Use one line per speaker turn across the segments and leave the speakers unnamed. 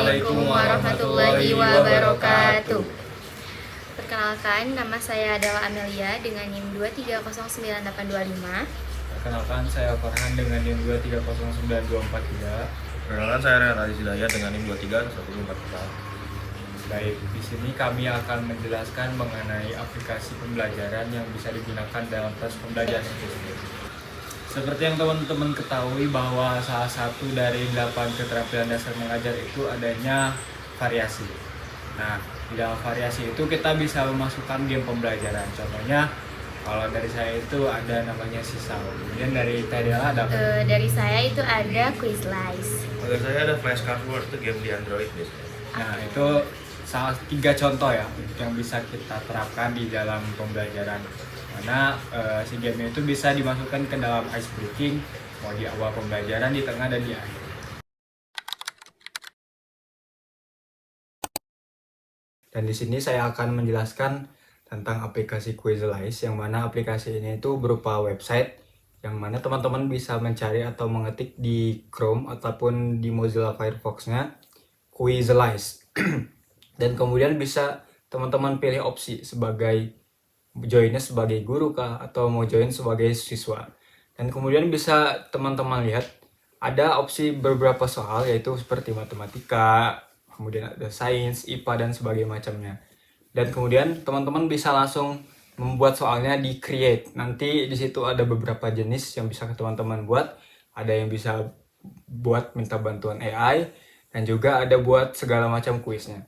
Assalamualaikum warahmatullahi wabarakatuh. Perkenalkan, nama saya adalah Amelia dengan NIM 2309825.
Perkenalkan, saya Farhan dengan NIM 2309243.
Perkenalkan, saya Renat Aziz Hidayat dengan NIM 231144.
Baik, di sini kami akan menjelaskan mengenai aplikasi pembelajaran yang bisa digunakan dalam proses pembelajaran itu sendiri. Seperti yang teman-teman ketahui bahwa salah satu dari 8 keterampilan dasar mengajar itu adanya variasi. Nah, di dalam variasi itu kita bisa memasukkan game pembelajaran. Contohnya, kalau dari saya itu ada namanya Sisal. Kemudian dari Tadela ada apa?
Dari saya itu ada Quizlice.
Pada saya ada flashcard word, itu game di Android biasanya.
Nah, itu salah 3 contoh ya yang bisa kita terapkan di dalam pembelajaran. Mana si game itu bisa dimasukkan ke dalam ice breaking, mau di awal pembelajaran, di tengah, dan di akhir. Dan di sini saya akan menjelaskan tentang aplikasi Quizlice, yang mana aplikasi ini itu berupa website yang mana teman-teman bisa mencari atau mengetik di Chrome ataupun di Mozilla Firefox-nya Quizlice. Dan kemudian bisa teman-teman pilih opsi sebagai joinnya sebagai guru kah atau mau join sebagai siswa. Dan kemudian bisa teman-teman lihat ada opsi beberapa soal, yaitu seperti matematika, kemudian ada sains, IPA, dan sebagainya macamnya. Dan kemudian teman-teman bisa langsung membuat soalnya di create. Nanti di situ ada beberapa jenis yang bisa teman-teman buat. Ada yang bisa buat minta bantuan AI, dan juga ada buat segala macam kuisnya.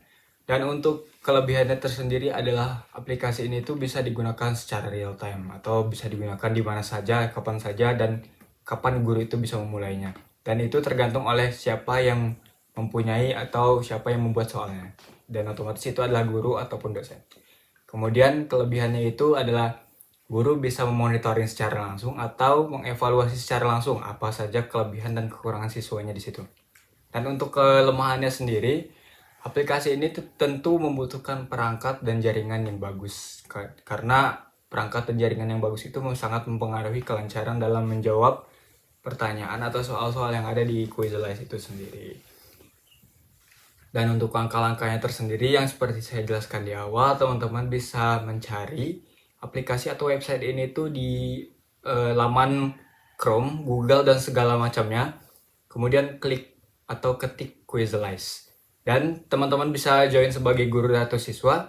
Dan untuk kelebihannya tersendiri adalah aplikasi ini tuh bisa digunakan secara real time atau bisa digunakan di mana saja, kapan saja, dan kapan guru itu bisa memulainya. Dan itu tergantung oleh siapa yang mempunyai atau siapa yang membuat soalnya. Dan otomatis itu adalah guru ataupun dosen. Kemudian kelebihannya itu adalah guru bisa memonitoring secara langsung atau mengevaluasi secara langsung apa saja kelebihan dan kekurangan siswanya di situ. Dan untuk kelemahannya sendiri, aplikasi ini tentu membutuhkan perangkat dan jaringan yang bagus, karena perangkat dan jaringan yang bagus itu sangat mempengaruhi kelancaran dalam menjawab pertanyaan atau soal-soal yang ada di Quizlice itu sendiri. Dan untuk langkah-langkahnya tersendiri yang seperti saya jelaskan di awal, teman-teman bisa mencari aplikasi atau website ini tuh di laman Chrome, Google, dan segala macamnya. Kemudian klik atau ketik Quizlice. Dan teman-teman bisa join sebagai guru atau siswa.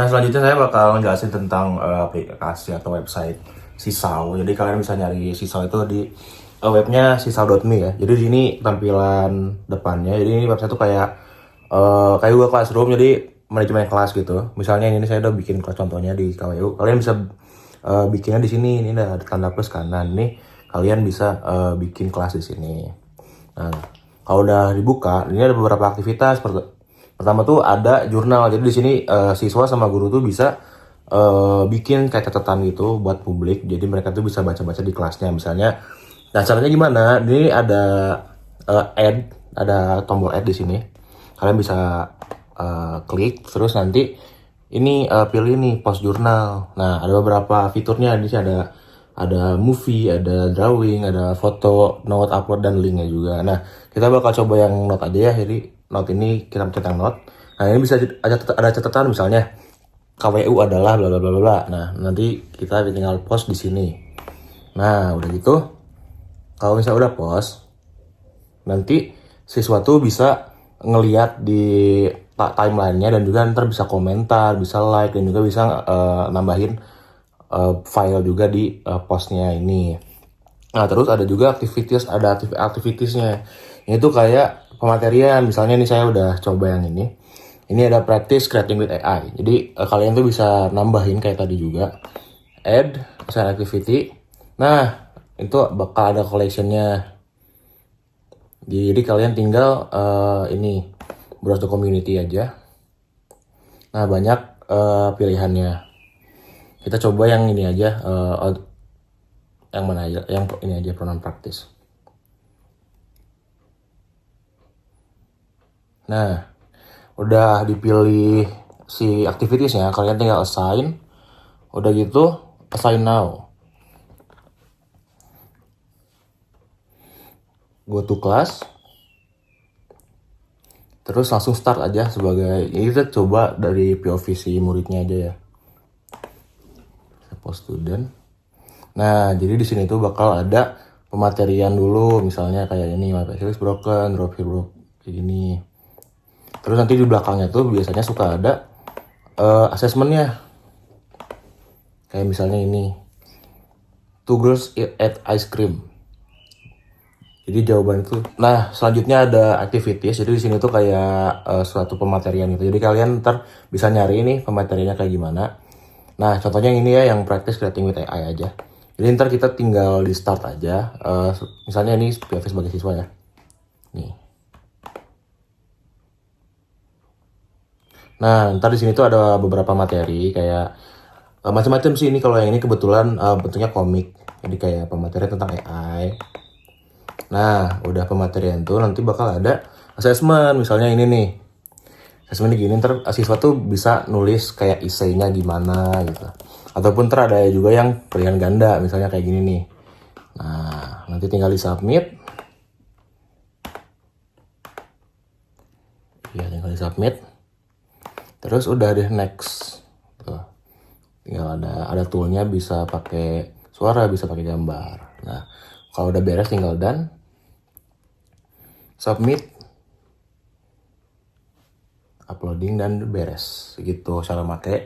Nah, selanjutnya saya bakal ngejelasin tentang aplikasi atau website Sisal. Jadi kalian bisa nyari Sisal itu di webnya sisal.me ya. Jadi di sini tampilan depannya. Jadi ini website itu kayak Google Classroom, jadi manajemen kelas gitu. Misalnya ini saya udah bikin kelas contohnya di KWU. Kalian bisa bikinnya di sini. Ini ada tanda plus kanan nih. Kalian bisa bikin kelas di sini. Nah, kalau udah dibuka, ini ada beberapa aktivitas. Pertama tuh ada jurnal. Jadi di sini siswa sama guru tuh bisa bikin kayak catatan gitu buat publik. Jadi mereka tuh bisa baca-baca di kelasnya. Misalnya, nah caranya gimana? Ini ada add, ada tombol add di sini. Kalian bisa klik, terus nanti ini pilih nih post jurnal. Nah, ada beberapa fiturnya. Di sini ada movie, ada drawing, ada foto, note, upload, dan linknya juga. Nah, kita bakal coba yang note aja ya. Jadi note ini kita pencet yang note. Nah, ini bisa ada catatan misalnya KWU adalah bla bla bla bla. Nah, nanti kita tinggal post di sini. Nah, udah gitu, kalau misalnya udah post, nanti siswa tuh bisa ngeliat di timelinenya, dan juga ntar bisa komentar, bisa like, dan juga bisa nambahin file juga di postnya ini. Nah, terus ada juga activities-nya. Ini tuh kayak pematerian. Misalnya nih saya udah coba yang ini. Ini ada practice creating with AI. Jadi kalian tuh bisa nambahin kayak tadi juga. Add, assign activity. Nah, itu bakal ada collection-nya. Jadi kalian tinggal ini browse the community aja. Nah, banyak pilihannya. Kita coba yang ini aja, yang mana aja, yang ini aja, pronoun praktis. Nah, udah dipilih si activitiesnya, kalian tinggal assign. Udah gitu, assign now. go to class. Terus langsung start aja sebagai, ini kita coba dari POV si muridnya aja ya. Post student. Nah, jadi di sini tuh bakal ada pematerian dulu, misalnya kayak ini, my PC is broken, drop here broke, kayak gini. Terus nanti di belakangnya tuh biasanya suka ada assessmentnya. Kayak misalnya ini, 2 girls eat ice cream. Jadi jawaban itu. Nah, selanjutnya ada activities. Jadi di sini tuh kayak suatu pematerian gitu. Jadi kalian ntar bisa nyari ini pemateriannya kayak gimana. Nah, contohnya yang ini ya, yang practice creating with AI aja. Jadi ntar kita tinggal di start aja. Misalnya ini POV sebagai siswa ya. Nih. Nah, ntar di sini tuh ada beberapa materi kayak macam-macam sih. Ini kalau yang ini kebetulan bentuknya komik. Jadi kayak pematerian tentang AI. Nah, udah pematerian tuh nanti bakal ada assessment. Misalnya ini nih. Assessment gini, ntar siswa tuh bisa nulis kayak essay-nya gimana gitu. Ataupun ntar ada juga yang pilihan ganda, misalnya kayak gini nih. Nah, nanti tinggal di submit. Ya, tinggal di submit. Terus udah deh next. Tuh. Tinggal ada toolnya, bisa pakai suara, bisa pakai gambar. Nah, kalau udah beres tinggal done. Submit, uploading, dan beres gitu cara pakai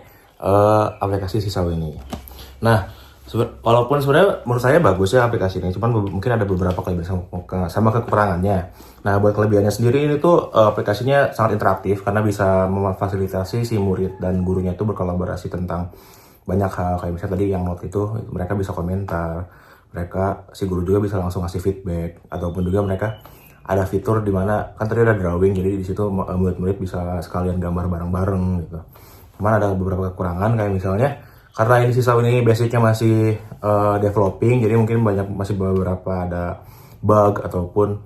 aplikasi Sisau ini. Nah, walaupun sebenarnya menurut saya bagus ya aplikasi ini, cuman mungkin ada beberapa kelebihan sama kekurangannya. Nah, buat kelebihannya sendiri ini tuh aplikasinya sangat interaktif karena bisa memfasilitasi si murid dan gurunya itu berkolaborasi tentang banyak hal. Kayak misalnya tadi yang note itu mereka bisa komentar, si guru juga bisa langsung ngasih feedback, ataupun juga mereka ada fitur di mana kan tadi ada drawing, jadi di situ murid-murid bisa sekalian gambar bareng-bareng gitu. Cuman ada beberapa kekurangan kayak misalnya karena ini Sisau ini basicnya masih developing, jadi mungkin masih beberapa ada bug ataupun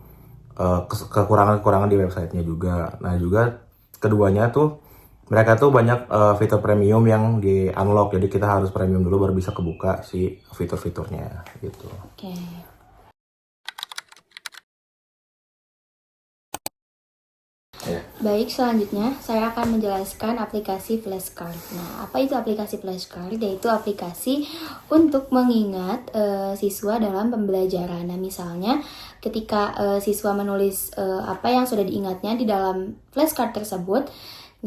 kekurangan-kekurangan di websitenya juga. Nah juga keduanya tuh mereka tuh banyak fitur premium yang di unlock, jadi kita harus premium dulu baru bisa kebuka si fitur-fiturnya gitu.
Oke. Baik, selanjutnya saya akan menjelaskan aplikasi flashcard. Nah, apa itu aplikasi flashcard? Yaitu aplikasi untuk mengingat siswa dalam pembelajaran. Nah, misalnya ketika siswa menulis apa yang sudah diingatnya di dalam flashcard tersebut,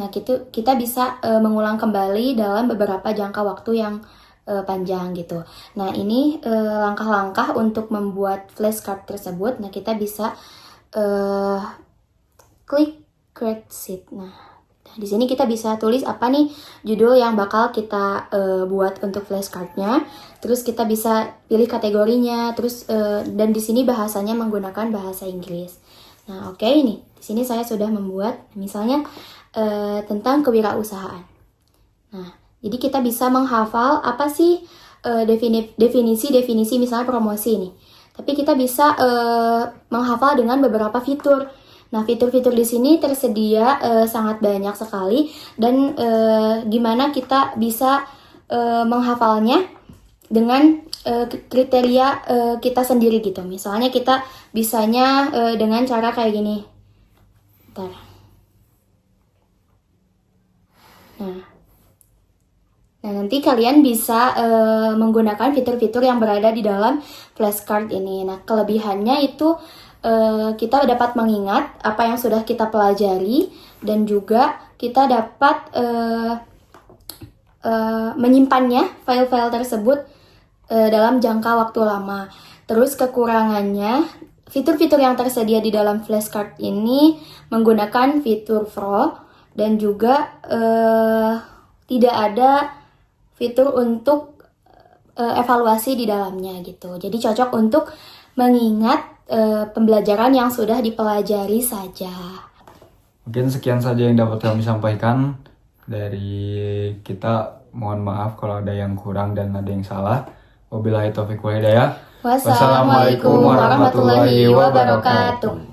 nah kita bisa mengulang kembali dalam beberapa jangka waktu yang panjang gitu. Nah, ini langkah-langkah untuk membuat flashcard tersebut. Nah, kita bisa klik create sheet. Nah, di sini kita bisa tulis apa nih judul yang bakal kita buat untuk flashcardnya. Terus kita bisa pilih kategorinya. Terus dan di sini bahasanya menggunakan bahasa Inggris. Nah, oke, ini di sini saya sudah membuat misalnya tentang kewirausahaan. Nah, jadi kita bisa menghafal apa sih definisi misalnya promosi nih. Tapi kita bisa menghafal dengan beberapa fitur. Nah, fitur-fitur di sini tersedia sangat banyak sekali dan gimana kita bisa menghafalnya dengan kriteria kita sendiri gitu. Misalnya kita bisanya dengan cara kayak gini. Bentar. Nah, nanti kalian bisa menggunakan fitur-fitur yang berada di dalam flashcard ini. Nah, kelebihannya itu kita dapat mengingat apa yang sudah kita pelajari dan juga kita dapat menyimpannya file-file tersebut dalam jangka waktu lama. Terus kekurangannya, fitur-fitur yang tersedia di dalam flashcard ini menggunakan fitur Pro dan juga tidak ada fitur untuk evaluasi di dalamnya gitu. Jadi cocok untuk mengingat pembelajaran yang sudah dipelajari saja.
Mungkin sekian saja yang dapat kami sampaikan dari kita. Mohon maaf kalau ada yang kurang dan ada yang salah. Wabillahi taufiq wal hidayah.
Wassalamualaikum warahmatullahi wabarakatuh.